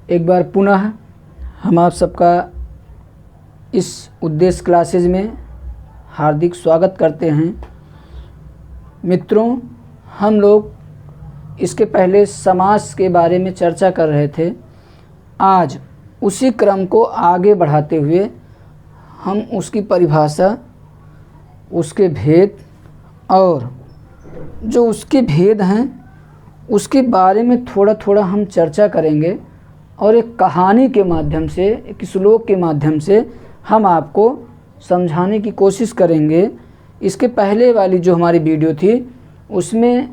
एक बार पुनः हम आप सबका इस उद्देश्य क्लासेज में हार्दिक स्वागत करते हैं। मित्रों, हम लोग इसके पहले समास के बारे में चर्चा कर रहे थे। आज उसी क्रम को आगे बढ़ाते हुए हम उसकी परिभाषा, उसके भेद और जो उसके भेद हैं उसके बारे में थोड़ा थोड़ा हम चर्चा करेंगे और एक कहानी के माध्यम से, एक श्लोक के माध्यम से हम आपको समझाने की कोशिश करेंगे। इसके पहले वाली जो हमारी वीडियो थी उसमें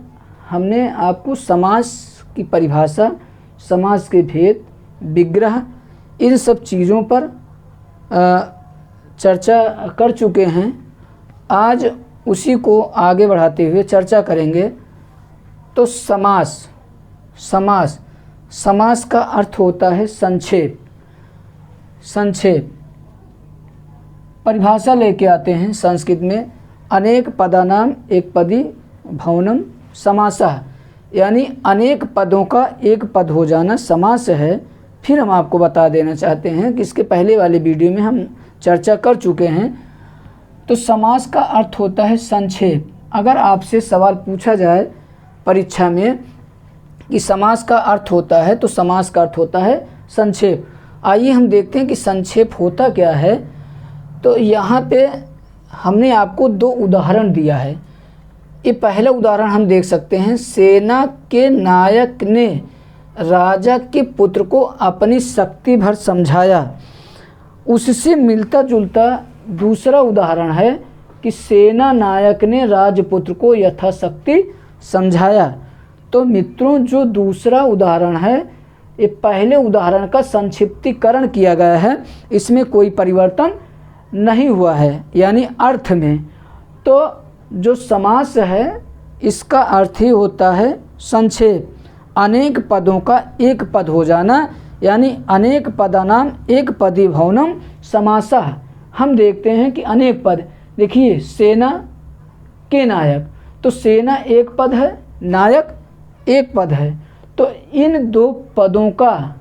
हमने आपको समास की परिभाषा, समास के भेद, विग्रह, इन सब चीज़ों पर चर्चा कर चुके हैं। आज उसी को आगे बढ़ाते हुए चर्चा करेंगे। तो समास का अर्थ होता है संक्षेप। परिभाषा लेके आते हैं संस्कृत में, अनेक पदानाम एक पदी भवनम समासः, यानी अनेक पदों का एक पद हो जाना समास है। फिर हम आपको बता देना चाहते हैं कि इसके पहले वाले वीडियो में हम चर्चा कर चुके हैं। तो समास का अर्थ होता है संक्षेप। अगर आपसे सवाल पूछा जाए परीक्षा में कि समास का अर्थ होता है, तो समास का अर्थ होता है संक्षेप। आइए हम देखते हैं कि संक्षेप होता क्या है। तो यहाँ पे हमने आपको दो उदाहरण दिया है। ये पहला उदाहरण हम देख सकते हैं, सेना के नायक ने राजा के पुत्र को अपनी शक्ति भर समझाया। उससे मिलता जुलता दूसरा उदाहरण है कि सेना नायक ने राजपुत्र को यथाशक्ति समझाया। तो मित्रों, जो दूसरा उदाहरण है ये पहले उदाहरण का संक्षिप्तीकरण किया गया है, इसमें कोई परिवर्तन नहीं हुआ है, यानी अर्थ में। तो जो समास है इसका अर्थ ही होता है संक्षेप, अनेक पदों का एक पद हो जाना, यानी अनेक पदानाम एक पदी भवनम समासः। हम देखते हैं कि अनेक पद, देखिए सेना के नायक, तो सेना एक पद है, नायक एक पद है, तो इन दो पदों का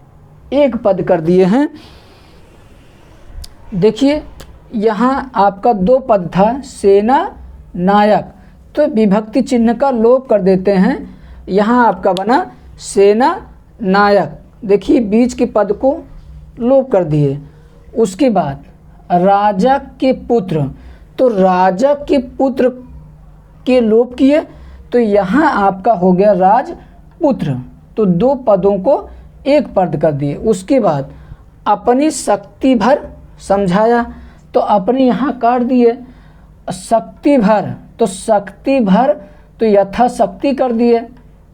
एक पद कर दिए हैं। देखिए यहाँ आपका दो पद था, सेना नायक, तो विभक्ति चिन्ह का लोप कर देते हैं। यहाँ आपका बना सेना नायक, देखिए बीच के पद को लोप कर दिए। उसके बाद राजा के पुत्र, तो राजा के पुत्र के लोप किए, तो यहाँ आपका हो गया राजपुत्र, तो दो पदों को एक पद कर दिए। उसके बाद अपनी शक्ति भर समझाया, तो अपनी यहाँ काट दिए। शक्ति भर, तो शक्ति भर तो यथाशक्ति कर दिए।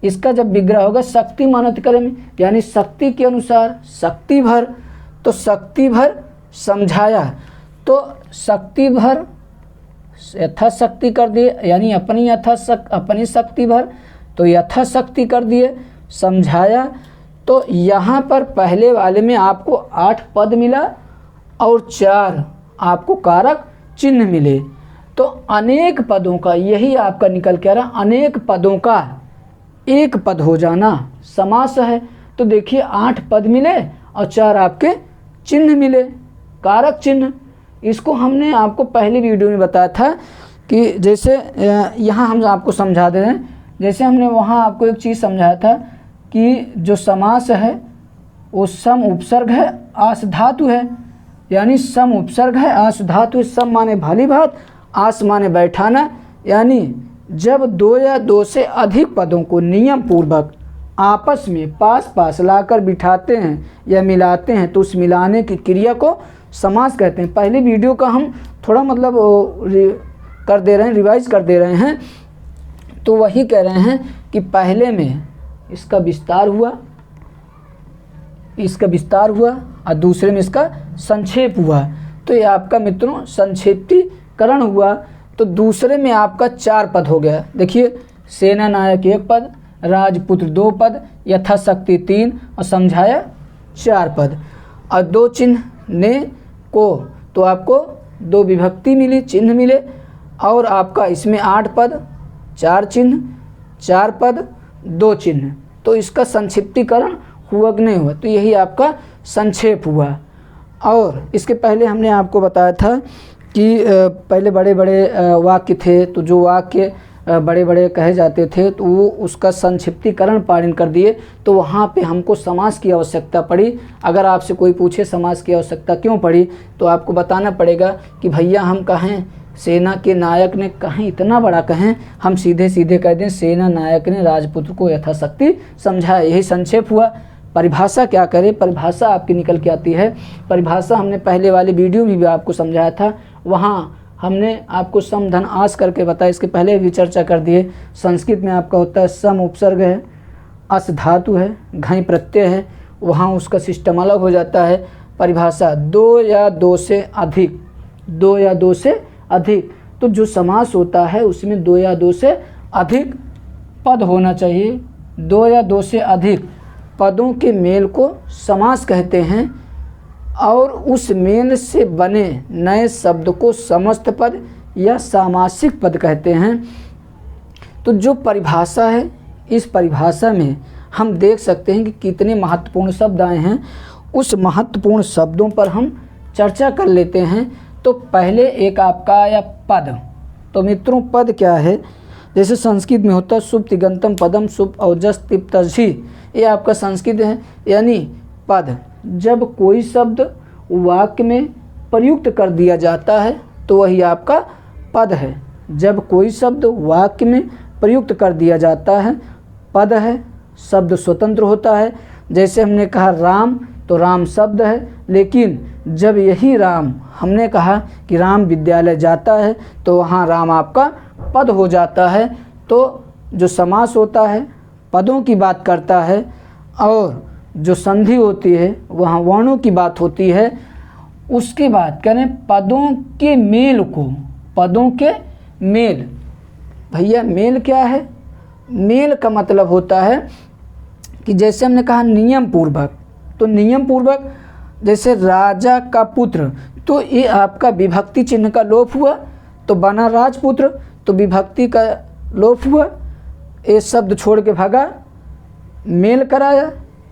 इसका जब विग्रह होगा शक्ति मानत करें, यानी शक्ति के अनुसार शक्ति भर, तो शक्ति भर समझाया, तो शक्ति भर यथाशक्ति कर दिए, यानी अपनी शक्ति भर तो यथाशक्ति कर दिए, समझाया। तो यहाँ पर पहले वाले में आपको 8 पद मिला और 4 आपको कारक चिन्ह मिले। तो अनेक पदों का, यही आपका निकल के आ रहा, अनेक पदों का एक पद हो जाना समास है। तो देखिए 8 पद मिले और 4 आपके चिन्ह मिले, कारक चिन्ह। इसको हमने आपको पहले वीडियो में बताया था कि जैसे यहाँ हम आपको समझा दे रहे हैं, जैसे हमने वहाँ आपको एक चीज़ समझाया था कि जो समास है वो सम उपसर्ग है, आस धातु है, यानी सम उपसर्ग है, आस धातु है। सम माने भाली भात, आस माने बैठाना, यानी जब 2 या 2 से अधिक पदों को नियम पूर्वक आपस में पास लाकर बिठाते हैं या मिलाते हैं, तो उस मिलाने की क्रिया को समास कहते हैं। पहले वीडियो का हम थोड़ा मतलब कर दे रहे हैं, रिवाइज कर दे रहे हैं। तो वही कह रहे हैं कि पहले में इसका विस्तार हुआ और दूसरे में इसका संक्षेप हुआ। तो ये आपका मित्रों संक्षेपीकरण हुआ। तो दूसरे में आपका 4 पद हो गया। देखिए सेना नायक 1 पद, राजपुत्र 2 पद, यथाशक्ति 3 और समझाया 4 पद। और 2 चिन्ह ने को, तो आपको 2 विभक्ति मिली, चिन्ह मिले। और आपका इसमें 8 पद, 4 चिन्ह, 4 पद, 2 चिन्ह। तो इसका संक्षिप्तीकरण हुआ कि नहीं हुआ। तो यही आपका संक्षेप हुआ। और इसके पहले हमने आपको बताया था कि पहले बड़े बड़े वाक्य थे, तो जो वाक्य बड़े बड़े कहे जाते थे तो वो उसका संक्षिप्तीकरण पालन कर दिए, तो वहाँ पे हमको समास की आवश्यकता पड़ी। अगर आपसे कोई पूछे समास की आवश्यकता क्यों पड़ी, तो आपको बताना पड़ेगा कि भैया हम कहें सेना के नायक ने, कहें इतना बड़ा कहें, हम सीधे सीधे कह दें सेना नायक ने राजपुत्र को यथाशक्ति समझाया, यही संक्षेप हुआ। परिभाषा क्या करें, परिभाषा आपकी निकल के आती है। परिभाषा हमने पहले वाले वीडियो में भी आपको समझाया था, वहाँ हमने आपको सम धन आस करके बताया, इसके पहले भी चर्चा कर दिए। संस्कृत में आपका होता है सम उपसर्ग है, अस धातु है, घई प्रत्यय है, वहाँ उसका सिस्टम अलग हो जाता है। परिभाषा 2 या 2 से अधिक, 2 या 2 से अधिक, तो जो समास होता है उसमें 2 या 2 से अधिक पद होना चाहिए। 2 या 2 से अधिक पदों के मेल को समास कहते हैं, और उस मेल से बने नए शब्द को समस्त पद या सामासिक पद कहते हैं। तो जो परिभाषा है, इस परिभाषा में हम देख सकते हैं कि कितने महत्वपूर्ण शब्द आए हैं। उस महत्वपूर्ण शब्दों पर हम चर्चा कर लेते हैं। तो पहले एक आपका आया पद। तो मित्रों पद क्या है, जैसे संस्कृत में होता है शुभ तिगंतम पदम, शुभ औजस तिप्तझी, ये आपका संस्कृत है, यानी पद। जब कोई शब्द वाक्य में प्रयुक्त कर दिया जाता है तो वही आपका पद है। जब कोई शब्द वाक्य में प्रयुक्त कर दिया जाता है पद है। शब्द स्वतंत्र होता है, जैसे हमने कहा राम, तो राम शब्द है, लेकिन जब यही राम हमने कहा कि राम विद्यालय जाता है तो वहाँ राम आपका पद हो जाता है। तो जो समास होता है पदों की बात करता है, और जो संधि होती है वहाँ वर्णों की बात होती है। उसके बाद करें पदों के मेल को, पदों के मेल। भैया मेल क्या है, मेल का मतलब होता है कि जैसे हमने कहा नियम पूर्वक, तो नियम पूर्वक जैसे राजा का पुत्र, तो ये आपका विभक्ति चिन्ह का लोप हुआ, तो बना राजपुत्र, तो विभक्ति का लोप हुआ, ये शब्द छोड़ के भागा, मेल कराया।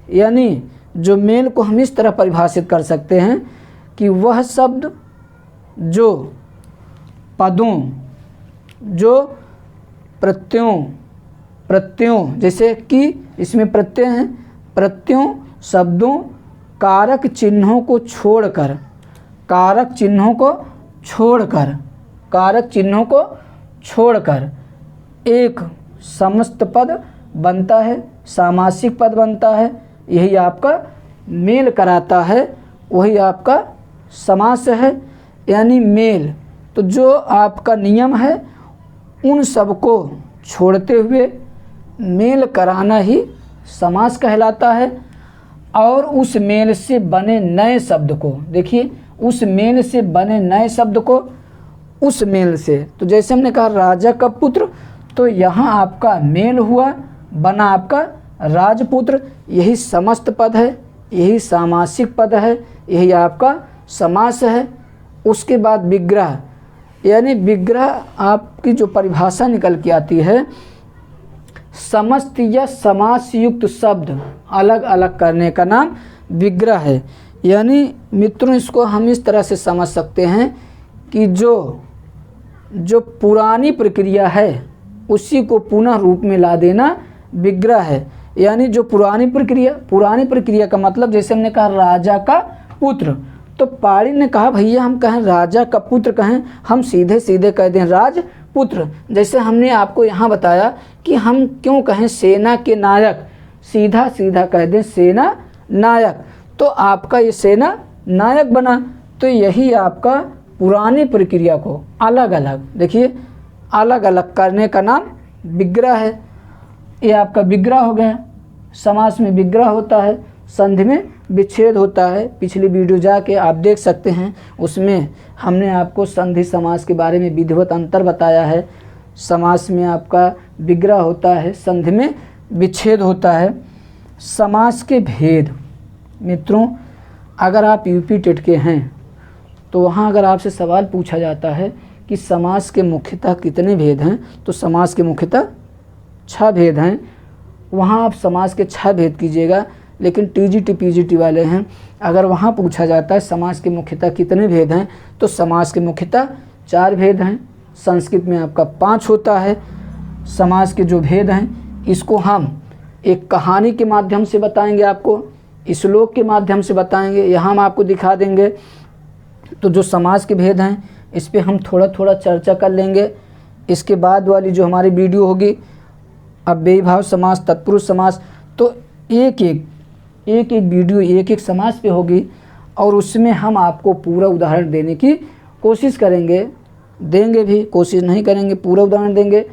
यानी जो मेल को हम इस तरह परिभाषित कर सकते हैं कि वह शब्द जो पदों, जो प्रत्ययों जैसे कि इसमें प्रत्यय हैं, प्रत्ययों शब्दों कारक चिन्हों को छोड़कर, कारक चिन्हों को छोड़कर एक समस्त पद बनता है, सामासिक पद बनता है, यही आपका मेल कराता है, वही आपका समास है, यानी मेल। तो जो आपका नियम है उन सब को छोड़ते हुए मेल कराना ही समास कहलाता है। और उस मेल से बने नए शब्द को, देखिए उस मेल से बने नए शब्द को, उस मेल से, तो जैसे हमने कहा राजा का पुत्र, तो यहाँ आपका मेल हुआ, बना आपका राजपुत्र, यही समस्त पद है, यही सामासिक पद है, यही आपका समास है। उसके बाद विग्रह, यानी विग्रह आपकी जो परिभाषा निकल के आती है, समस्त या समास युक्त शब्द अलग अलग करने का नाम विग्रह है। यानी मित्रों इसको हम इस तरह से समझ सकते हैं कि जो पुरानी प्रक्रिया है उसी को पुनः रूप में ला देना विग्रह है। यानी जो पुरानी प्रक्रिया का मतलब, जैसे हमने कहा राजा का पुत्र, तो पाड़ी ने कहा भैया हम कहें राजा का पुत्र कहें, हम सीधे सीधे कह दें राजपुत्र। जैसे हमने आपको यहाँ बताया कि हम क्यों कहें सेना के नायक, सीधा सीधा कह दें सेना नायक, तो आपका ये सेना नायक बना। तो यही आपका पुरानी प्रक्रिया को अलग अलग, देखिए अलग अलग करने का नाम विग्रह है। ये आपका विग्रह हो गया। समास में विग्रह होता है, संधि में विच्छेद होता है। पिछली वीडियो जाके आप देख सकते हैं, उसमें हमने आपको संधि समास के बारे में विधिवत अंतर बताया है। समास में आपका विग्रह होता है, संधि में विच्छेद होता है। समास के भेद, मित्रों अगर आप यूपी टेट के हैं तो वहाँ अगर आपसे सवाल पूछा जाता है कि समास के मुख्यतः कितने भेद हैं, तो समास के मुख्यतः 6 भेद हैं। वहाँ आप समास के 6 भेद कीजिएगा। लेकिन टीजीटी पीजीटी वाले हैं, अगर वहाँ पूछा जाता है समास के मुख्यतः कितने भेद हैं, तो समास के मुख्यतः 4 भेद हैं। संस्कृत में आपका 5 होता है। समास के जो भेद हैं इसको हम एक कहानी के माध्यम से बताएंगे, आपको श्लोक के माध्यम से बताएंगे, यहाँ हम आपको दिखा देंगे। तो जो समास के भेद हैं इस पे हम थोड़ा थोड़ा चर्चा कर लेंगे। इसके बाद वाली जो हमारी वीडियो होगी अव्ययी भाव समास, तत्पुरुष समास, तो एक एक वीडियो एक एक समास पे होगी और उसमें हम आपको पूरा उदाहरण देने की कोशिश करेंगे, देंगे भी, कोशिश नहीं करेंगे, पूरा उदाहरण देंगे।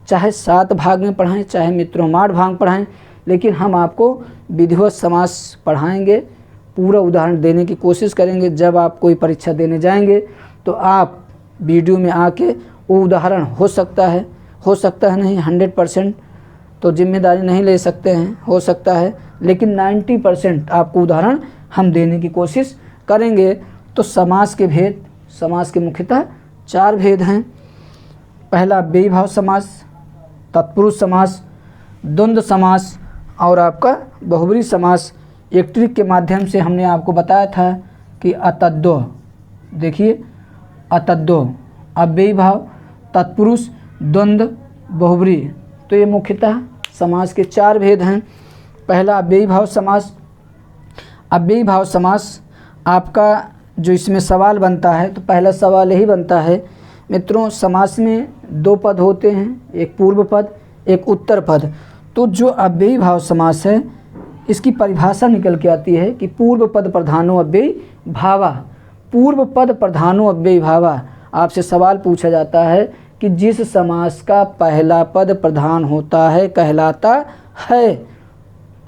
चाहे 7 भाग में पढ़ाएं, चाहे मित्रों हम 8 भाग पढ़ाएं, लेकिन हम आपको विधिवत समास पढ़ाएंगे, पूरा उदाहरण देने की कोशिश करेंगे। जब आप कोई परीक्षा देने जाएंगे तो आप वीडियो में आके वो उदाहरण हो सकता है नहीं 100% तो जिम्मेदारी नहीं ले सकते हैं, हो सकता है, लेकिन 90% आपको उदाहरण हम देने की कोशिश करेंगे। तो समास के भेद, समास के मुख्यतः 4 भेद हैं। पहला अव्ययी भाव समास, तत्पुरुष समास, द्वंद्व समास और आपका बहुब्रीहि समास। एक ट्रिक के माध्यम से हमने आपको बताया था कि अतद्वय, देखिए अतद्वय, अव्ययी भाव, तत्पुरुष, द्वंद्व, बहुब्रीहि, तो ये मुख्यतः समास के 4 भेद हैं। पहला अव्ययी भाव समास। अव्ययी भाव समास आपका जो इसमें सवाल बनता है, तो पहला सवाल यही बनता है मित्रों, समास में 2 पद होते हैं, एक पूर्व पद, एक उत्तर पद। तो जो अव्ययी भाव समास है इसकी परिभाषा निकल के आती है कि पूर्व पद प्रधानो अव्ययी भावा, पूर्व पद प्रधानो अव्ययी भावा। आपसे सवाल पूछा जाता है कि जिस समास का पहला पद प्रधान होता है कहलाता है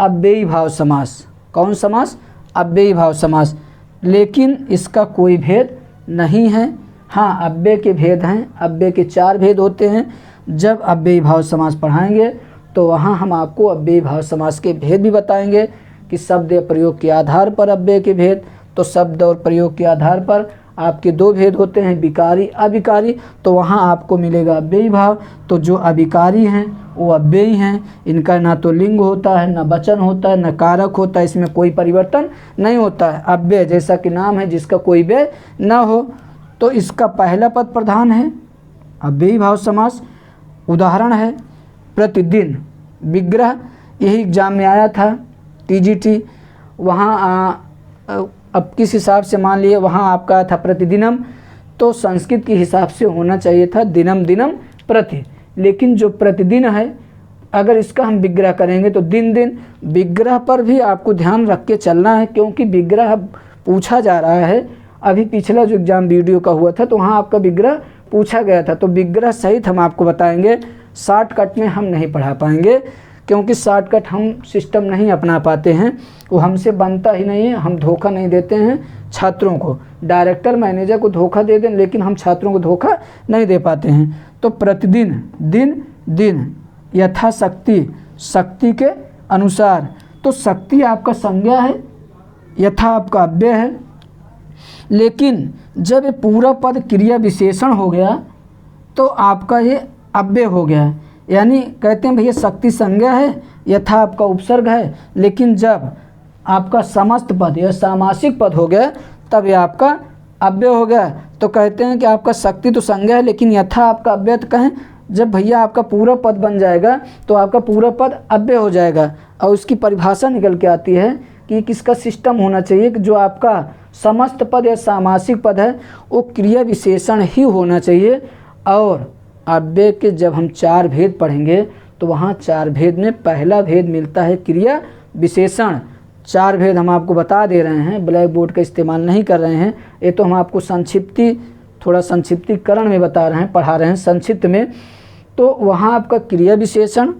अव्ययी भाव समास। कौन समास? अव्ययी भाव समास। लेकिन इसका कोई भेद नहीं है। हाँ, अव्यय के भेद हैं, अव्यय के 4 भेद होते हैं। जब अव्ययी भाव समास पढ़ाएंगे तो वहाँ हम आपको अव्ययी भाव समास के भेद भी बताएंगे कि शब्द या प्रयोग के आधार पर अव्यय के भेद। तो शब्द और प्रयोग के आधार पर आपके 2 भेद होते हैं, विकारी अविकारी। तो वहाँ आपको मिलेगा अव्ययी भाव। तो जो अविकारी हैं वो अव्ययी हैं, इनका ना तो लिंग होता है, ना वचन होता है, ना कारक होता है, इसमें कोई परिवर्तन नहीं होता है। अव्यय जैसा कि नाम है जिसका कोई व्यय ना हो, तो इसका पहला पद प्रधान है, अव्ययी भाव समास। उदाहरण है प्रतिदिन, विग्रह, यही एग्जाम में आया था टीजीटी। वहाँ अब किस हिसाब से मान लिए वहाँ आपका था प्रतिदिनम, तो संस्कृत के हिसाब से होना चाहिए था दिनम दिनम प्रति। लेकिन जो प्रतिदिन है अगर इसका हम विग्रह करेंगे तो दिन दिन। विग्रह पर भी आपको ध्यान रख के चलना है, क्योंकि विग्रह पूछा जा रहा है। अभी पिछला जो एग्जाम वीडियो का हुआ था तो वहाँ आपका विग्रह पूछा गया था, तो विग्रह सहित हम आपको बताएंगे। शॉर्टकट में हम नहीं पढ़ा पाएंगे, क्योंकि शॉर्टकट हम सिस्टम नहीं अपना पाते हैं, वो हमसे बनता ही नहीं है। हम धोखा नहीं देते हैं छात्रों को, डायरेक्टर मैनेजर को धोखा दे दें, लेकिन हम छात्रों को धोखा नहीं दे पाते हैं। तो प्रतिदिन, दिन दिन, यथाशक्ति, शक्ति के अनुसार। तो शक्ति आपका संज्ञा है, यथा आपका अव्यय है। लेकिन जब ये पूरा पद क्रिया विशेषण हो गया तो आपका ये अव्यय हो गया। यानी कहते हैं भैया शक्ति संज्ञा है, यथा आपका उपसर्ग है, लेकिन जब आपका समस्त पद या सामासिक पद हो गया तब ये आपका अव्यय हो गया। तो कहते हैं कि आपका शक्ति तो संज्ञा है लेकिन यथा आपका अव्यय। तो कहें जब भैया आपका पूरा पद बन जाएगा तो आपका पूरा पद अव्यय हो जाएगा। और उसकी परिभाषा निकल के आती है कि किसका सिस्टम होना चाहिए कि जो आपका समस्त पद या सामासिक पद है वो क्रिया विशेषण ही होना चाहिए। और अव्यय के जब हम 4 भेद पढ़ेंगे तो वहाँ 4 भेद में पहला भेद मिलता है क्रिया विशेषण। 4 भेद हम आपको बता दे रहे हैं, ब्लैक बोर्ड का इस्तेमाल नहीं कर रहे हैं। ये तो हम आपको थोड़ा संक्षिप्तीकरण में बता रहे हैं, पढ़ा रहे हैं संक्षिप्त में। तो वहाँ आपका क्रिया विशेषण,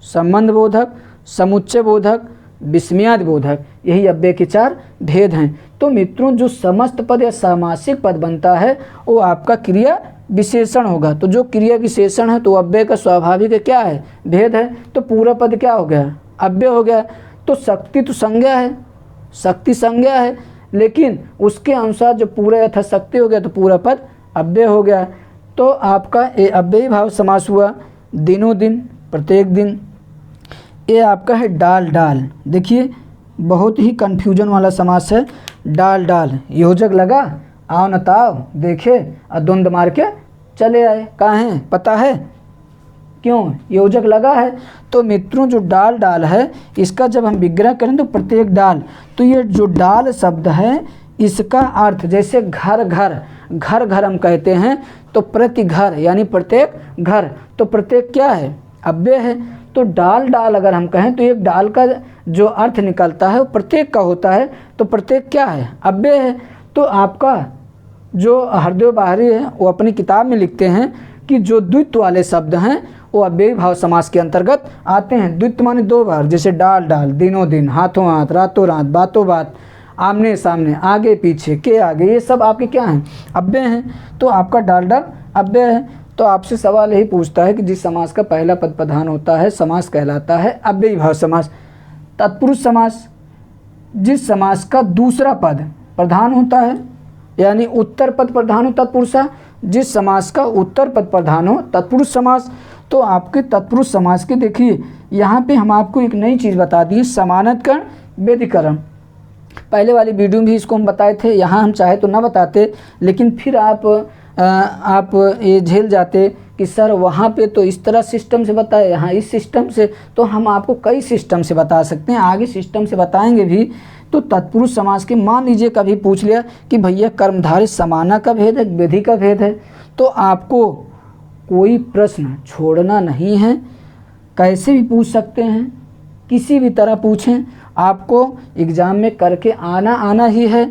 संबंध बोधक, समुच्चय बोधक, विस्मयादि बोधक, यही अव्यय के 4 भेद हैं। तो मित्रों जो समस्त पद या सामासिक पद बनता है वो आपका क्रिया विशेषण होगा। तो जो क्रिया विशेषण है तो अव्यय का स्वाभाविक क्या है? भेद है। तो पूरा पद क्या हो गया? अव्यय हो गया। तो शक्ति तो संज्ञा है, शक्ति संज्ञा है, लेकिन उसके अनुसार जो पूरा यथा शक्ति हो गया तो पूरा पद अव्यय हो गया। तो आपका ये अव्ययी भाव समास हुआ। दिनों दिन, प्रत्येक दिन। ये आपका है डाल डाल। देखिए बहुत ही कन्फ्यूजन वाला समास है। डाल डाल योजक लगा, आओ न ताओ देखे, और द्वंद्व मार के चले आए। कहाँ हैं पता है क्यों? योजक लगा है। तो मित्रों जो डाल डाल है, इसका जब हम विग्रह करें तो प्रत्येक डाल, तो ये जो डाल शब्द है इसका अर्थ जैसे घर घर, घर घर हम कहते हैं, तो प्रति घर यानी प्रत्येक घर, तो प्रत्येक क्या है? अव्यय है। तो डाल डाल अगर हम कहें तो एक डाल का जो अर्थ निकलता है वो प्रत्येक का होता है, तो प्रत्येक क्या है? अव्यय है। तो आपका जो हरदेव बाहरी है वो अपनी किताब में लिखते हैं कि जो द्वित्व वाले शब्द हैं वो अव्ययी भाव समास के अंतर्गत आते हैं। द्वित्व माने दो बार, जैसे डाल डाल, दिनों दिन, हाथों हाथ, रातों रात, बातों बात, आमने सामने, आगे पीछे, के आगे, ये सब आपके क्या हैं? अव्यय हैं। तो आपका डाल डाल अव्यय है। तो आपसे सवाल यही पूछता है कि जिस समास का पहला पद प्रधान होता है समास कहलाता है अव्ययी भाव समास। तत्पुरुष समास, जिस समास का दूसरा पद प्रधान होता है, यानी उत्तर पद प्रधान हो तत्पुरुषा, जिस समास का उत्तर पद प्रधान हो तत्पुरुष समास। तो आपके तत्पुरुष समास के देखिए यहाँ पे हम आपको एक नई चीज़ बता दी, समानाधिकरण व्यधिकरण। पहले वाली वीडियो में भी इसको हम बताए थे, यहाँ हम चाहे तो ना बताते, लेकिन फिर आप ये झेल जाते कि सर वहाँ पे तो इस तरह सिस्टम से बताए, यहाँ इस सिस्टम से। तो हम आपको कई सिस्टम से बता सकते हैं, आगे सिस्टम से बताएंगे भी। तो तत्पुरुष समास के मान लीजिए कभी पूछ लिया कि भैया कर्मधारय समाना का भेद है, विधि का भेद है, तो आपको कोई प्रश्न छोड़ना नहीं है, कैसे भी पूछ सकते हैं, किसी भी तरह पूछें, आपको एग्ज़ाम में करके आना ही है।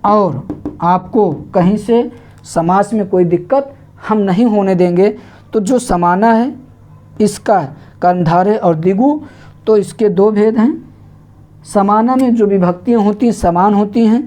और आपको कहीं से समास में कोई दिक्कत हम नहीं होने देंगे। तो जो समाना है इसका कर्मधारय और द्विगु, तो इसके दो भेद हैं। समाना में जो विभक्तियाँ होती हैं समान होती हैं,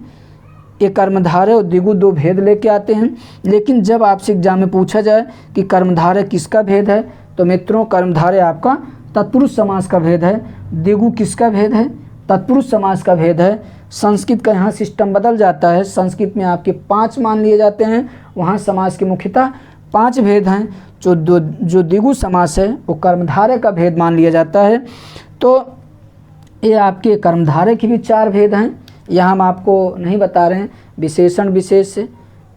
ये कर्मधारय और द्विगु दो भेद लेके आते हैं। लेकिन जब आपसे एग्जाम में पूछा जाए कि कर्मधारय किसका भेद है, तो मित्रों कर्मधारय आपका तत्पुरुष समास का भेद है, द्विगु किसका भेद है? तत्पुरुष समास का भेद है। संस्कृत का यहाँ सिस्टम बदल जाता है, संस्कृत में आपके 5 मान लिए जाते हैं, वहाँ समास के मुख्यतः 5 भेद हैं। जो द्विगु समास है वो कर्मधारय का भेद मान लिया जाता है। तो ये आपके कर्मधारय की भी 4 भेद हैं, यहाँ हम आपको नहीं बता रहे हैं। विशेषण विशेष,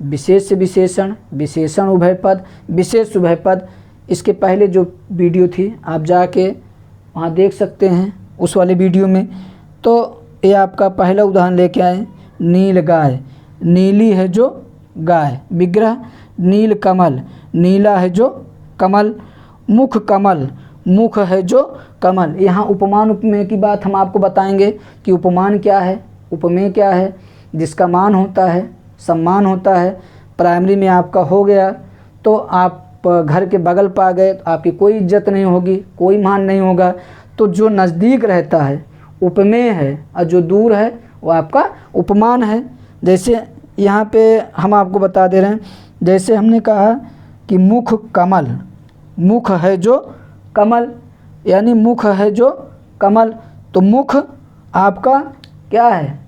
विशेष विशेषण, विशेषण उभय पद, विशेष उभय पद। इसके पहले जो वीडियो थी आप जाके वहाँ देख सकते हैं उस वाले वीडियो में। तो ये आपका पहला उदाहरण लेके आए, नील गाय, नीली है जो गाय, विग्रह नील कमल, नीला है जो कमल, मुख कमल, मुख है जो कमल। यहाँ उपमान उपमेय की बात हम आपको बताएंगे कि उपमान क्या है, उपमेय क्या है, जिसका मान होता है, सम्मान होता है। प्राइमरी में आपका हो गया तो आप घर के बगल पा गए तो आपकी कोई इज्जत नहीं होगी, कोई मान नहीं होगा। तो जो नज़दीक रहता है उपमेय है और जो दूर है वो आपका उपमान है। जैसे यहाँ पे हम आपको बता दे रहे हैं, जैसे हमने कहा कि मुख कमल, मुख है जो कमल, यानी मुख है जो कमल, तो मुख आपका क्या है?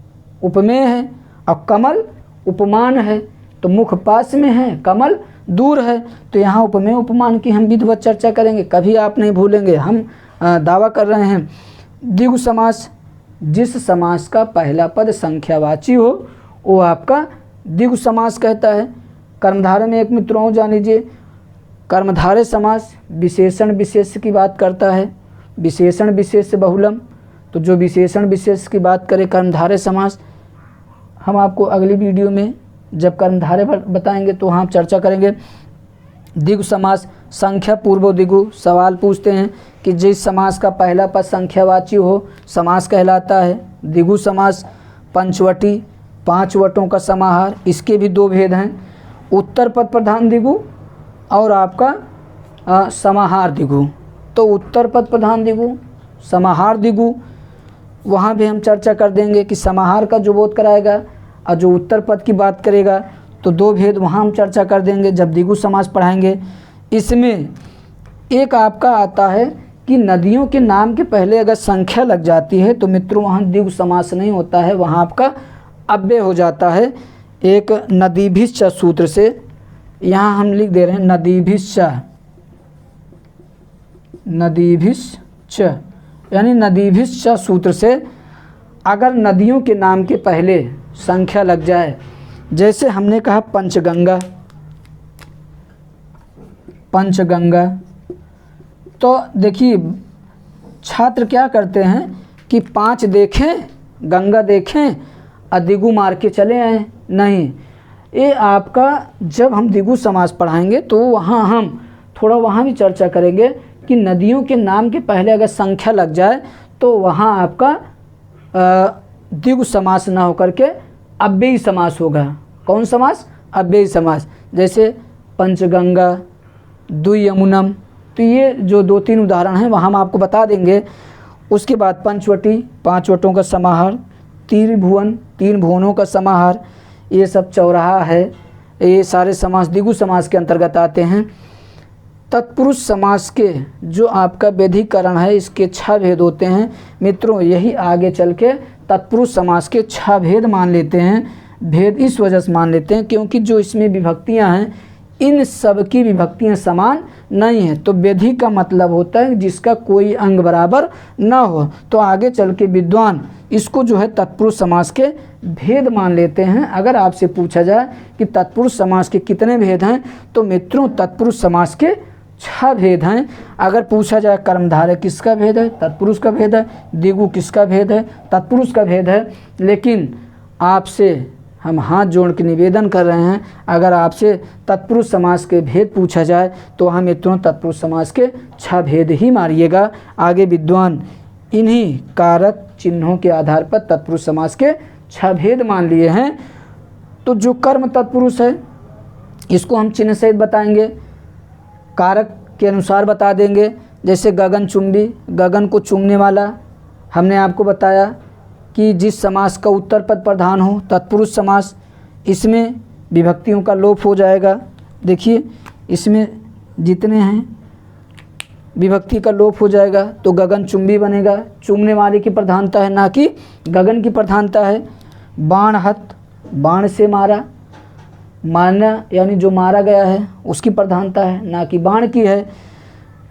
उपमेय है, और कमल उपमान है। तो मुख पास में है, कमल दूर है। तो यहाँ उपमेय उपमान की हम विधिवत चर्चा करेंगे, कभी आप नहीं भूलेंगे, हम दावा कर रहे हैं। द्विगु समास, जिस समास का पहला पद संख्यावाची हो वो आपका द्विगु समास कहता है। कर्मधारय में एक मित्रों जान लीजिए, कर्मधारय समास विशेषण विशेष की बात करता है, विशेषण विशेष बहुलम। तो जो विशेषण विशेष की बात करें कर्मधारय समास, हम आपको अगली वीडियो में जब कर्मधारय बताएंगे तो वहाँ चर्चा करेंगे। द्विगु समास संख्या पूर्व द्विगु, सवाल पूछते हैं कि जिस समास का पहला पद संख्यावाची हो समास कहलाता है। द्विगु समास पंचवटी, 5 वटों का समाहार, इसके भी 2 भेद हैं, उत्तर पद प्रधान द्विगु और आपका समाहार द्विगु। तो उत्तर पद प्रधान द्विगु, समाहार द्विगु, वहाँ भी हम चर्चा कर देंगे कि समाहार का जो बोध कराएगा और जो उत्तर पद की बात करेगा, तो 2 भेद वहाँ हम चर्चा कर देंगे जब द्विगु समास पढ़ाएंगे। इसमें एक आपका आता है कि नदियों के नाम के पहले अगर संख्या लग जाती है तो मित्रों वहाँ द्विगु समास नहीं होता है, वहाँ आपका अव्यय हो जाता है। एक नदीभिश्च सूत्र से यहाँ हम लिख दे रहे हैं नदीभिश्च, नदीभिश्च यानी नदीभिश्च सूत्र से अगर नदियों के नाम के पहले संख्या लग जाए, जैसे हमने कहा पंचगंगा, पंचगंगा, तो देखिए छात्र क्या करते हैं कि 5 देखें, गंगा देखें और दिगु मार के चले आए। नहीं, ये आपका जब हम द्विगु समास पढ़ाएंगे तो वहाँ हम थोड़ा वहाँ भी चर्चा करेंगे कि नदियों के नाम के पहले अगर संख्या लग जाए तो वहाँ आपका द्विगु समास ना होकर के अव्ययी समास होगा। कौन समास? अव्ययी समास। जैसे पंचगंगा, द्वियमुनम, तो ये जो 2-3 उदाहरण हैं वहाँ हम आपको बता देंगे। उसके बाद पंचवटी, 5 वटों का समाहार, त्रिभुवन, 3 भुवनों का समाहार, ये सब चौराहा है, ये सारे समास द्विगु समास के अंतर्गत आते हैं। तत्पुरुष समास के जो आपका व्यधिकरण है इसके 6 भेद होते हैं मित्रों। यही आगे चल के तत्पुरुष समास के 6 भेद मान लेते हैं। भेद इस वजह से मान लेते हैं क्योंकि जो इसमें विभक्तियां हैं इन सब की विभक्तियां समान नहीं हैं। तो व्यधि का मतलब होता है जिसका कोई अंग बराबर ना हो। तो आगे चल के विद्वान इसको जो है तत्पुरुष समास के भेद मान लेते हैं। अगर आपसे पूछा जाए कि तत्पुरुष समास के कितने भेद हैं तो मित्रों तत्पुरुष समास के 6 भेद हैं। अगर पूछा जाए कर्मधारय किसका भेद है, तत्पुरुष का भेद है, द्विगु किसका भेद है, तत्पुरुष का भेद है। लेकिन आपसे हम हाथ जोड़ के निवेदन कर रहे हैं, अगर आपसे तत्पुरुष समास के भेद पूछा जाए तो हम मित्रों तत्पुरुष समास के 6 भेद ही मारिएगा। आगे विद्वान इन्हीं कारक चिन्हों के आधार पर तत्पुरुष समास के 6 भेद मान लिए हैं। तो जो कर्म तत्पुरुष है इसको हम चिन्ह सहित बताएंगे, कारक के अनुसार बता देंगे। जैसे गगन चुंबी, गगन को चूमने वाला, हमने आपको बताया कि जिस समास का उत्तर पद प्रधान हो तत्पुरुष समास, इसमें विभक्तियों का लोप हो जाएगा। देखिए इसमें जितने हैं विभक्ति का लोप हो जाएगा तो गगन चुंबी बनेगा। चूमने वाले की प्रधानता है ना कि गगन की प्रधानता है। बाण हत, बाण से मारा, मारना यानी जो मारा गया है उसकी प्रधानता है ना कि बाण की है।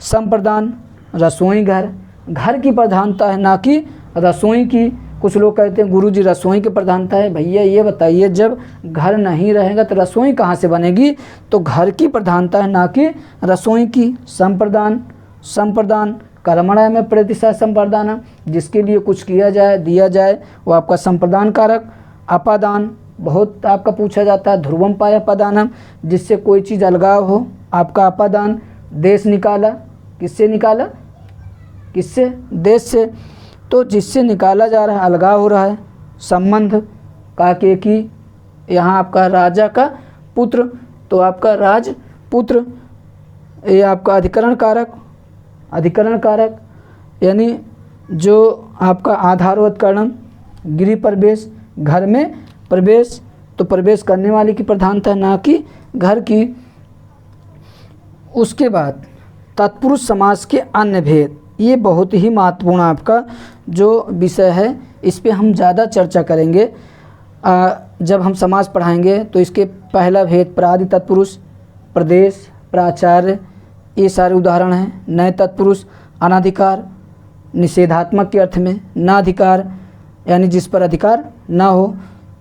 संप्रदान, रसोई घर, घर की प्रधानता है ना कि रसोई की। कुछ लोग कहते हैं गुरुजी रसोई की प्रधानता है। भैया ये बताइए जब घर नहीं रहेगा तो रसोई कहाँ से बनेगी? तो घर की प्रधानता है ना कि रसोई की। संप्रदान, संप्रदान कर्मणा में प्रतिशत संप्रदान, जिसके लिए कुछ किया जाए दिया जाए वो आपका संप्रदान कारक। अपादान बहुत आपका पूछा जाता है, ध्रुवम पाय अपादानम, जिससे कोई चीज़ अलगाव हो, आपका अपादान। देश निकाला, किससे निकाला? किससे? देश से। तो जिससे निकाला जा रहा है अलगाव हो रहा है। संबंध का के की, यहाँ आपका राजा का पुत्र तो आपका राजपुत्र। ये आपका अधिकरण कारक, अधिकरण कारक यानी जो आपका आधारवत करणम, गृह प्रवेश, घर में प्रवेश, तो प्रवेश करने वाले की प्रधानता ना कि घर की। उसके बाद तत्पुरुष समास के अन्य भेद, ये बहुत ही महत्वपूर्ण आपका जो विषय है, इस पे हम ज़्यादा चर्चा करेंगे जब हम समास पढ़ाएंगे। तो इसके पहला भेद प्रादि तत्पुरुष, प्रदेश, प्राचार्य, ये सारे उदाहरण हैं। नए तत्पुरुष, अनाधिकार, निषेधात्मक के अर्थ में, ना अधिकार यानी जिस पर अधिकार ना हो।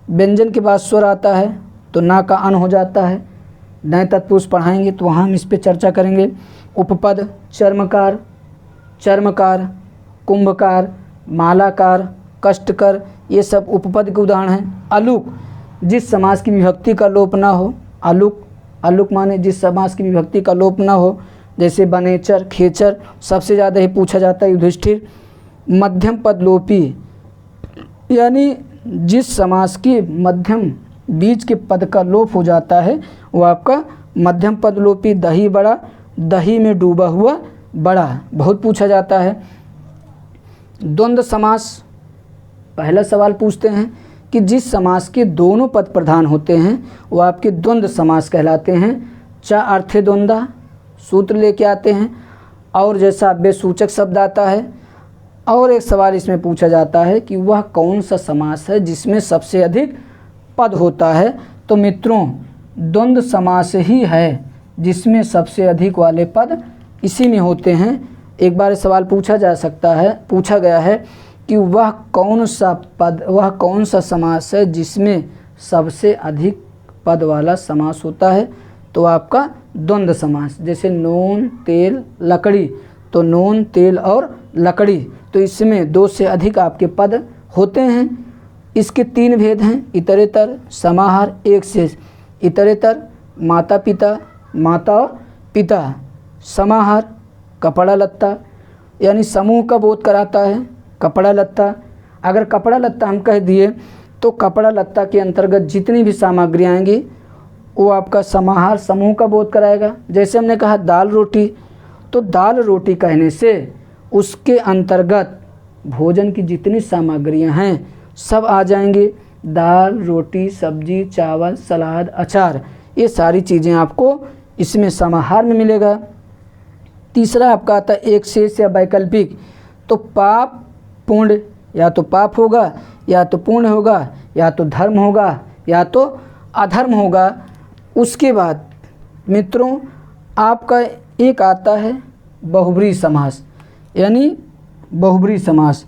व्यंजन के बाद स्वर आता है तो ना का अन हो जाता है। नए तत्पुरुष पढ़ाएंगे तो वहाँ हम इस पर चर्चा करेंगे। उपपद, चर्मकार, चर्मकार, कुंभकार, मालाकार, कष्टकर, ये सब उपपद के उदाहरण हैं। अलुक, जिस समास की विभक्ति का लोप ना हो। अलुक, अलुक माने जिस समास की विभक्ति का लोप ना हो। जैसे बनेचर, खेचर, सबसे ज़्यादा ही पूछा जाता है युधिष्ठिर। मध्यम पद लोपी यानी जिस समास की मध्यम बीच के पद का लोप हो जाता है वो आपका मध्यम पद लोपी। दही बड़ा, दही में डूबा हुआ बड़ा, बहुत पूछा जाता है। द्वंद्व समास, पहला सवाल पूछते हैं कि जिस समास के दोनों पद प्रधान होते हैं वो आपके द्वंद्व समास कहलाते हैं। च अर्थे द्वंद्वा, सूत्र लेके आते हैं और जैसा अव्ययसूचक शब्द आता है। और एक सवाल इसमें पूछा जाता है कि वह कौन सा समास है जिसमें सबसे अधिक पद होता है। तो मित्रों द्वंद्व समास ही है जिसमें सबसे अधिक वाले पद इसी में होते हैं। एक बार सवाल पूछा जा सकता है, पूछा गया है कि वह कौन सा समास है जिसमें सबसे अधिक पद वाला समास होता है, तो आपका द्वंद्व समास। जैसे नून तेल लकड़ी, तो नून तेल और लकड़ी, तो इसमें 2 से अधिक आपके पद होते हैं। इसके 3 भेद हैं, इतरेतर, समाहार, एक शेष। इतरेतर माता पिता, माता और पिता। समाहार कपड़ा लत्ता, यानी समूह का बोध कराता है। कपड़ा लत्ता, अगर कपड़ा लत्ता हम कह दिए तो कपड़ा लत्ता के अंतर्गत जितनी भी सामग्री आएंगी वो आपका समाहार समूह का बोध कराएगा। जैसे हमने कहा दाल रोटी, तो दाल रोटी कहने से उसके अंतर्गत भोजन की जितनी सामग्रियां हैं सब आ जाएंगी। दाल रोटी सब्जी चावल सलाद अचार, ये सारी चीज़ें आपको इसमें समाहार में मिलेगा। तीसरा आपका आता है एक शेष या वैकल्पिक, तो पाप पुण्य, या तो पाप होगा या तो पुण्य होगा, या तो धर्म होगा या तो अधर्म होगा। उसके बाद मित्रों आपका एक आता है बहुब्री समास, यानी बहुब्री समास।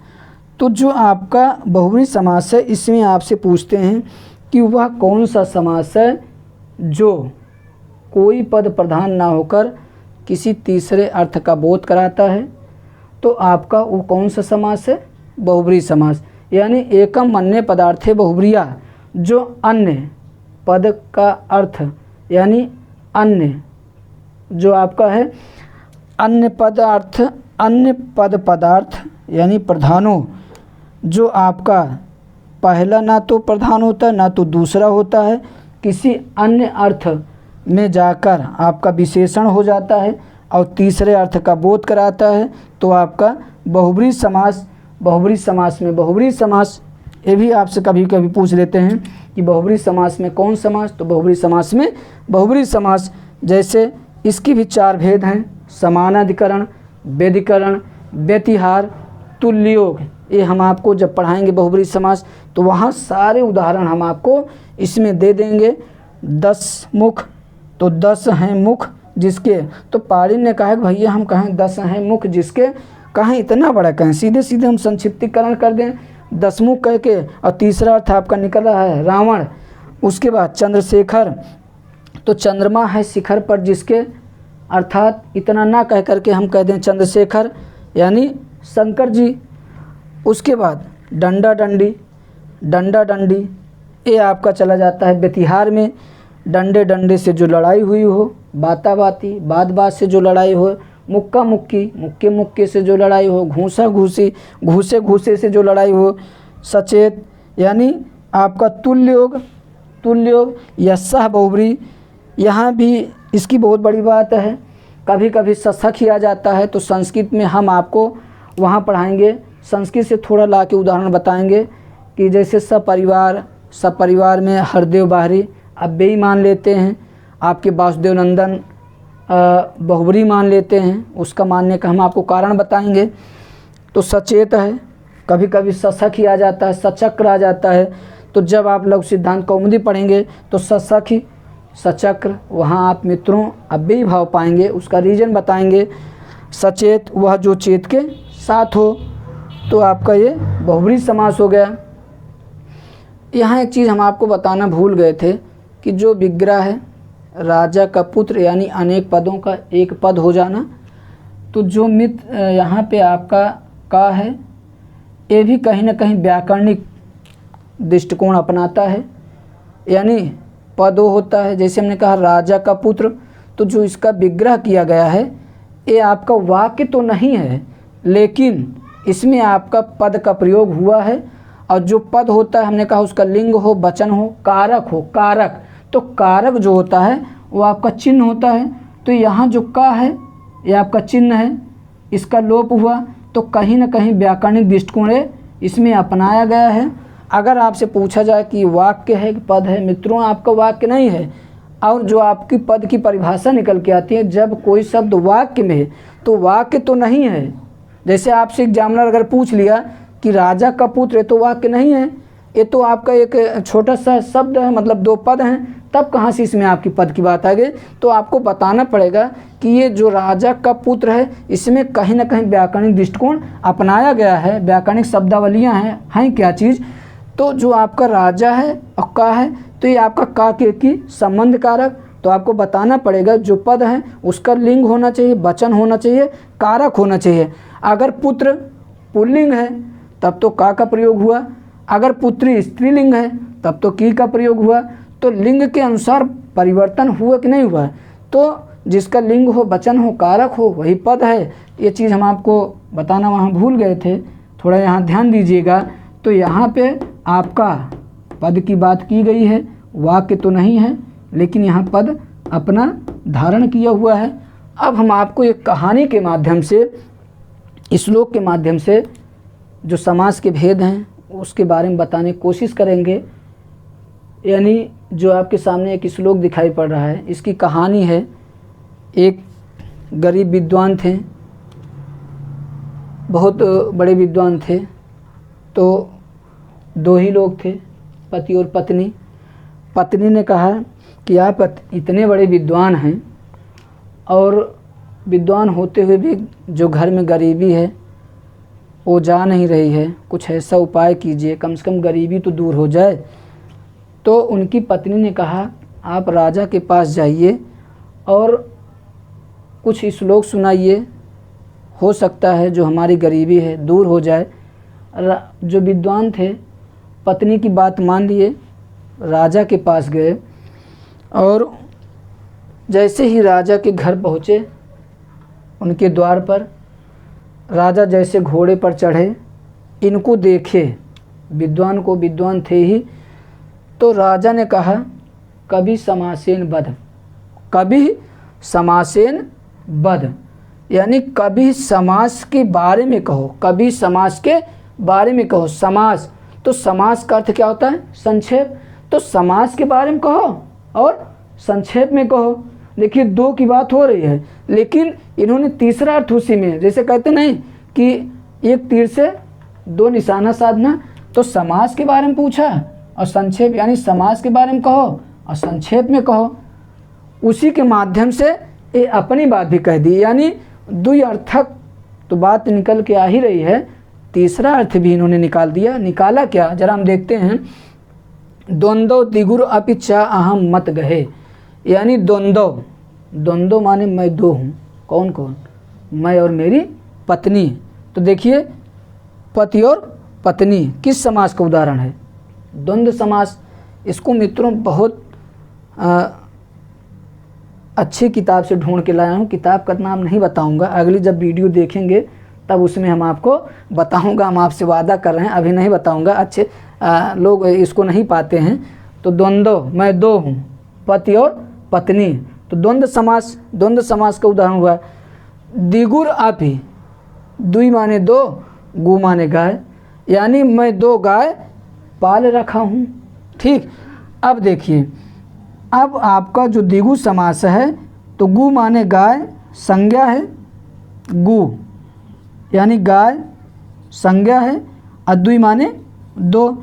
तो जो आपका बहुब्री समास है इसमें आपसे पूछते हैं कि वह कौन सा समास है जो कोई पद प्रधान ना होकर किसी तीसरे अर्थ का बोध कराता है, तो आपका वो कौन सा समास है? बहुब्री समास। यानी एकम अन्य पदार्थे बहुब्रिया, जो अन्य पद का अर्थ यानी अन्य जो आपका है अन्य पद पदार्थ यानी प्रधानों, जो आपका पहला ना तो प्रधान होता है ना तो दूसरा होता है, किसी अन्य अर्थ में जाकर आपका विशेषण हो जाता है और तीसरे अर्थ का बोध कराता है, तो आपका बहुब्री समास। बहुब्री समास में बहुब्री समास, ये भी आपसे कभी कभी पूछ लेते हैं कि बहुब्री समास में कौन समास, तो बहुब्री समास में बहुब्री समास। जैसे इसकी भी 4 भेद हैं, समानाधिकरण, व्यधिकरण, व्यतिहार, तुल्ययोग। ये हम आपको जब पढ़ाएंगे बहुब्री समास तो वहाँ सारे उदाहरण हम आपको इसमें दे देंगे। 10 मुख, तो 10 हैं मुख जिसके, तो पाणिनि ने कहा कि भैया हम कहें 10 हैं मुख जिसके, कहें इतना बड़ा कहें, सीधे सीधे हम संक्षिप्तीकरण कर दें 10 मुख कह के, और तीसरा अर्थ आपका निकल रहा है रावण। उसके बाद चंद्रशेखर, तो चंद्रमा है शिखर पर जिसके, अर्थात इतना ना कह करके हम कह दें चंद्रशेखर यानी शंकर जी। उसके बाद डंडा डंडी, ये आपका चला जाता है व्यतिहार में। डंडे डंडे से जो लड़ाई हुई हो, बाता बाती, बात बात से जो लड़ाई हो, मुक्का मुक्की, मुक्के मुक्के से जो लड़ाई हो, घूसा घूसी, घूसे घूसे से जो लड़ाई हो। सचेत यानी आपका तुल्ययोग या सह बहुब्री। यहाँ भी इसकी बहुत बड़ी बात है, कभी कभी सशक ही आ जाता है, तो संस्कृत में हम आपको वहाँ पढ़ाएंगे, संस्कृत से थोड़ा ला के उदाहरण बताएंगे कि जैसे सपरिवार में हरदेव बाहरी अब बेई मान लेते हैं, आपके वासुदेव नंदन बहुब्री मान लेते हैं, उसका मानने का हम आपको कारण बताएंगे। तो सचेत है, कभी कभी सशक ही आ जाता है, सचक्र आ जाता है, तो जब आप लघु सिद्धांत कौमुदी पढ़ेंगे तो सशक ही सचक्र, वहाँ आप मित्रों अव्ययी भाव पाएंगे, उसका रीजन बताएंगे। सचेत वह जो चेत के साथ हो, तो आपका ये बहुब्री समास हो गया। यहाँ एक चीज़ हम आपको बताना भूल गए थे कि जो विग्रह है राजा का पुत्र यानी अनेक पदों का एक पद हो जाना, तो जो मित्र यहाँ पे आपका का है ये भी कहीं ना कहीं व्याकरणिक दृष्टिकोण अपनाता है, यानी पदो होता है। जैसे हमने कहा राजा का पुत्र, तो जो इसका विग्रह किया गया है ये आपका वाक्य तो नहीं है, लेकिन इसमें आपका पद का प्रयोग हुआ है, और जो पद होता है हमने कहा उसका लिंग हो, वचन हो, कारक हो। कारक, तो कारक जो होता है वो आपका चिन्ह होता है, तो यहाँ जो का है ये आपका चिन्ह है, इसका लोप हुआ, तो कहीं ना कहीं व्याकरणिक दृष्टिकोण इसमें अपनाया गया है। अगर आपसे पूछा जाए कि वाक्य है कि पद है, मित्रों आपका वाक्य नहीं है, और जो आपकी पद की परिभाषा निकल के आती है जब कोई शब्द वाक्य में है तो वाक्य तो नहीं है। जैसे आपसे एग्जामिनर अगर पूछ लिया कि राजा का पुत्र है, तो वाक्य नहीं है, ये तो आपका एक छोटा सा शब्द है, मतलब 2 पद हैं, तब कहाँ से इसमें आपकी पद की बात आ गई। तो आपको बताना पड़ेगा कि ये जो राजा का पुत्र है इसमें कहीं ना कहीं व्याकरणिक दृष्टिकोण अपनाया गया है, व्याकरणिक शब्दावलियाँ हैं क्या चीज़। तो जो आपका राजा है और का है तो ये आपका का के की संबंध कारक। तो आपको बताना पड़ेगा जो पद है उसका लिंग होना चाहिए, वचन होना चाहिए, कारक होना चाहिए। अगर पुत्र पुल्लिंग है तब तो का प्रयोग हुआ, अगर पुत्री स्त्रीलिंग है तब तो की का प्रयोग हुआ। तो लिंग के अनुसार परिवर्तन हुआ कि नहीं हुआ। तो जिसका लिंग हो, वचन हो, कारक हो वही पद है। ये चीज़ हम आपको बताना वहाँ भूल गए थे, थोड़ा यहाँ ध्यान दीजिएगा। तो यहाँ पे आपका पद की बात की गई है, वाक्य तो नहीं है लेकिन यहाँ पद अपना धारण किया हुआ है। अब हम आपको एक कहानी के माध्यम से, श्लोक के माध्यम से जो समास के भेद हैं उसके बारे में बताने की कोशिश करेंगे। यानी जो आपके सामने एक श्लोक दिखाई पड़ रहा है इसकी कहानी है। एक गरीब विद्वान थे, बहुत बड़े विद्वान थे। तो दो ही लोग थे, पति और पत्नी। पत्नी ने कहा कि आप इतने बड़े विद्वान हैं और विद्वान होते हुए भी जो घर में गरीबी है वो जा नहीं रही है, कुछ ऐसा उपाय कीजिए, कम से कम गरीबी तो दूर हो जाए। तो उनकी पत्नी ने कहा आप राजा के पास जाइए और कुछ श्लोक सुनाइए, हो सकता है जो हमारी गरीबी है दूर हो जाए। जो विद्वान थे पत्नी की बात मान लिए, राजा के पास गए और जैसे ही राजा के घर पहुँचे, उनके द्वार पर राजा जैसे घोड़े पर चढ़े, इनको देखे, विद्वान को, विद्वान थे ही। तो राजा ने कहा कभी समासेन बध, कभी समासेन बध, यानी कभी समास के बारे में कहो, कभी समास के बारे में कहो। समास, तो समास का अर्थ क्या होता है? संक्षेप। तो समास के बारे में कहो और संक्षेप में कहो। देखिए दो की बात हो रही है लेकिन इन्होंने तीसरा अर्थ उसी में, जैसे कहते नहीं कि एक तीर से दो निशाना साधना, तो समास के बारे में पूछा और संक्षेप, यानी समास के बारे में कहो और संक्षेप में कहो। उसी के माध्यम से ये अपनी बात भी कह दी, यानी द्व्यर्थक तो बात निकल के आ ही रही है, तीसरा अर्थ भी इन्होंने निकाल दिया। निकाला क्या, जरा हम देखते हैं। द्वंद्व दिगुर अपि चा अहम मत गहे, यानी द्वंद्व, द्वंद्व माने मैं दो हूँ, कौन कौन? मैं और मेरी पत्नी। तो देखिए पति और पत्नी किस समास का उदाहरण है? द्वंद्व समास। इसको मित्रों बहुत अच्छी किताब से ढूंढ के लाया हूँ, किताब का नाम नहीं बताऊँगा, अगली जब वीडियो देखेंगे तब उसमें हम आपको बताऊँगा, हम आपसे वादा कर रहे हैं, अभी नहीं बताऊँगा। अच्छे लोग इसको नहीं पाते हैं। तो द्वंद्व, मैं दो हूँ, पति और पत्नी, तो द्वंद्व समास, द्वंद्व समास का उदाहरण हुआ। दिगुर आपी, दुई माने दो, गु माने गाय, यानी मैं दो गाय पाल रखा हूँ। ठीक, अब देखिए, अब आपका जो दिगु समास है तो गु माने गाय, संज्ञा है गु, यानी गाय संज्ञा है, और दुई माने दो।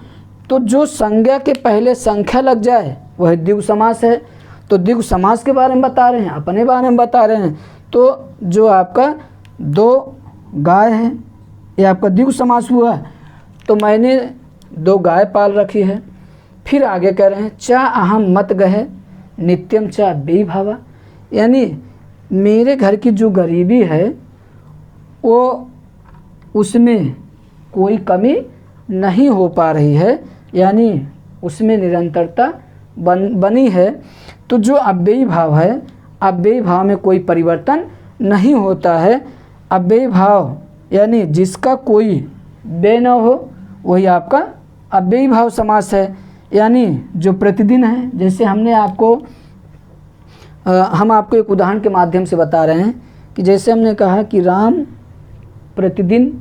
तो जो संज्ञा के पहले संख्या लग जाए वह द्विगु समास है। तो द्विगु समास के बारे में बता रहे हैं, अपने बारे में बता रहे हैं। तो जो आपका दो गाय है ये आपका द्विगु समास हुआ। तो मैंने दो गाय पाल रखी है। फिर आगे कह रहे हैं चा अहम मत गहे नित्यम चा बेभावा, यानी मेरे घर की जो गरीबी है वो उसमें कोई कमी नहीं हो पा रही है, यानी उसमें निरंतरता बनी है। तो जो अव्ययी भाव है, अव्ययी भाव में कोई परिवर्तन नहीं होता है। अव्ययी भाव यानी जिसका कोई व्यय न हो वही आपका अव्ययी भाव समास है। यानी जो प्रतिदिन है, जैसे हमने आपको हम आपको एक उदाहरण के माध्यम से बता रहे हैं कि जैसे हमने कहा कि राम प्रतिदिन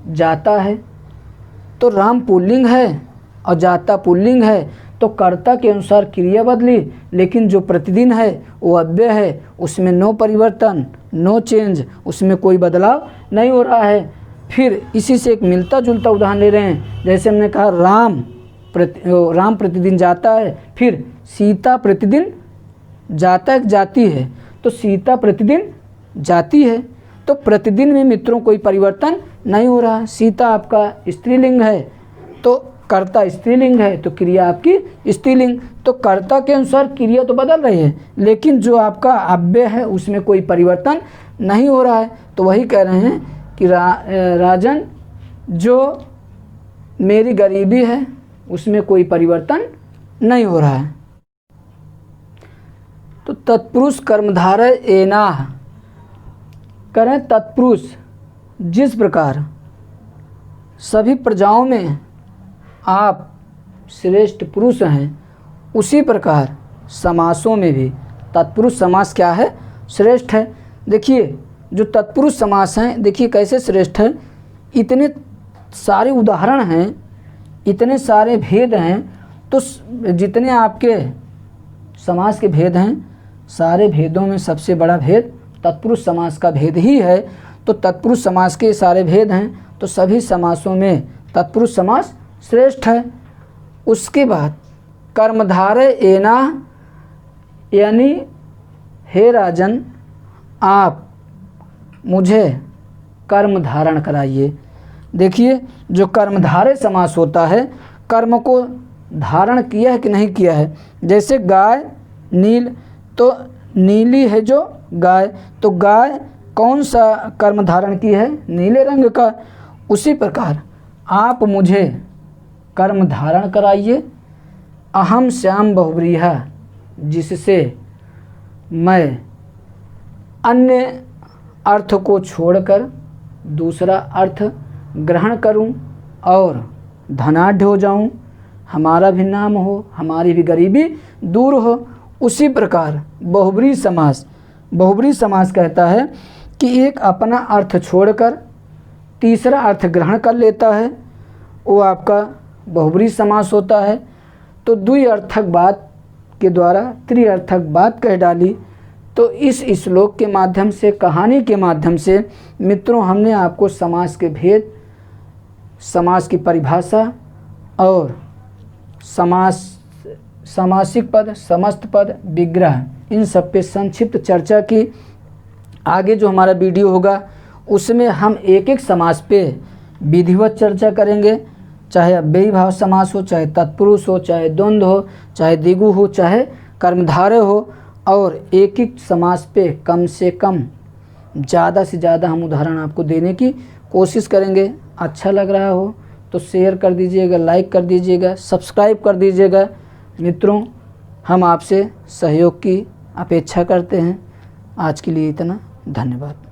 जाता है, तो राम पुल्लिंग है और जाता पुल्लिंग है, तो कर्ता के अनुसार क्रिया बदली, लेकिन जो प्रतिदिन है वो अव्यय है, उसमें नो परिवर्तन, नो चेंज, उसमें कोई बदलाव नहीं हो रहा है। फिर इसी से एक मिलता जुलता उदाहरण ले रहे हैं, जैसे हमने कहा राम प्रतिदिन जाता है, फिर सीता प्रतिदिन जाता है, जाती है, तो सीता प्रतिदिन जाती है, तो प्रतिदिन में मित्रों कोई परिवर्तन नहीं हो रहा। सीता आपका स्त्रीलिंग है तो कर्ता स्त्रीलिंग है तो क्रिया आपकी स्त्रीलिंग, तो कर्ता के अनुसार क्रिया तो बदल रही है, लेकिन जो आपका अव्यय है उसमें कोई परिवर्तन नहीं हो रहा है। तो वही कह रहे हैं कि राजन जो मेरी गरीबी है उसमें कोई परिवर्तन नहीं हो रहा है। तो तत्पुरुष कर्मधारय एनाह, करें तत्पुरुष जिस प्रकार सभी प्रजाओं में आप श्रेष्ठ पुरुष हैं, उसी प्रकार समासों में भी तत्पुरुष समास क्या है, श्रेष्ठ है। देखिए जो तत्पुरुष समास हैं, देखिए कैसे श्रेष्ठ है। इतने सारे उदाहरण हैं, इतने सारे भेद हैं, तो जितने आपके समास के भेद हैं, सारे भेदों में सबसे बड़ा भेद तत्पुरुष समास का भेद ही है। तो तत्पुरुष समास के सारे भेद हैं, तो सभी समासों में तत्पुरुष समास श्रेष्ठ है। उसके बाद कर्मधारय एनाह, यानी हे राजन आप मुझे कर्म धारण कराइए। देखिए जो कर्मधारय समास होता है, कर्म को धारण किया है कि नहीं किया है। जैसे गाय नील, तो नीली है जो गाय, तो गाय कौन सा कर्म धारण की है, नीले रंग का। उसी प्रकार आप मुझे कर्म धारण कराइए। अहम श्याम बहुव्रीहा, जिससे मैं अन्य अर्थ को छोड़कर दूसरा अर्थ ग्रहण करूं और धनाढ्य हो जाऊं, हमारा भी नाम हो, हमारी भी गरीबी दूर हो। उसी प्रकार बहुब्री समास कहता है कि एक अपना अर्थ छोड़कर तीसरा अर्थ ग्रहण कर लेता है, वो आपका बहुब्री समास होता है। तो द्विअर्थक बात के द्वारा त्रिअर्थक बात कह डाली। तो इस श्लोक के माध्यम से, कहानी के माध्यम से मित्रों हमने आपको समास के भेद, समास की परिभाषा और समासिक पद, समस्त पद, विग्रह, इन सब पे संक्षिप्त चर्चा की। आगे जो हमारा वीडियो होगा उसमें हम एक एक समास पे विधिवत चर्चा करेंगे, चाहे अव्ययी भाव समास हो, चाहे तत्पुरुष हो, चाहे द्वंद्व हो, चाहे द्विगु हो, चाहे कर्मधारय हो, और एक एक समास पे कम से कम ज़्यादा से ज़्यादा हम उदाहरण आपको देने की कोशिश करेंगे। अच्छा लग रहा हो तो शेयर कर दीजिएगा, लाइक कर दीजिएगा, सब्सक्राइब कर दीजिएगा। मित्रों हम आपसे सहयोग की अपेक्षा करते हैं। आज के लिए इतना, धन्यवाद।